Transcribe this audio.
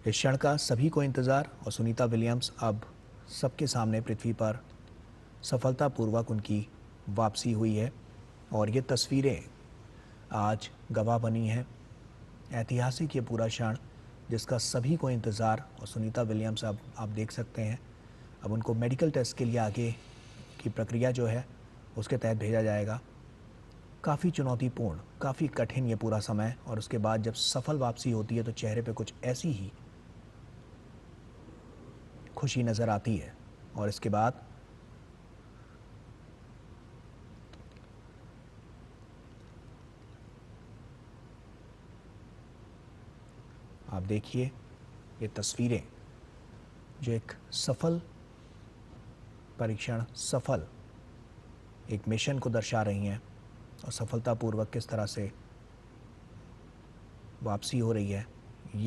इस क्षण का सभी को इंतज़ार और सुनीता विलियम्स अब सबके सामने पृथ्वी पर सफलतापूर्वक उनकी वापसी हुई है और ये तस्वीरें आज गवाह बनी हैं। ऐतिहासिक ये पूरा क्षण जिसका सभी को इंतज़ार और सुनीता विलियम्स अब आप देख सकते हैं, अब उनको मेडिकल टेस्ट के लिए आगे की प्रक्रिया जो है उसके तहत भेजा जाएगा। काफ़ी चुनौतीपूर्ण, काफ़ी कठिन ये पूरा समय, और उसके बाद जब सफल वापसी होती है तो चेहरे पे कुछ ऐसी ही खुशी नज़र आती है। और इसके बाद आप देखिए ये तस्वीरें जो एक सफल परीक्षण, सफल एक मिशन को दर्शा रही हैं और सफलतापूर्वक किस तरह से वापसी हो रही है।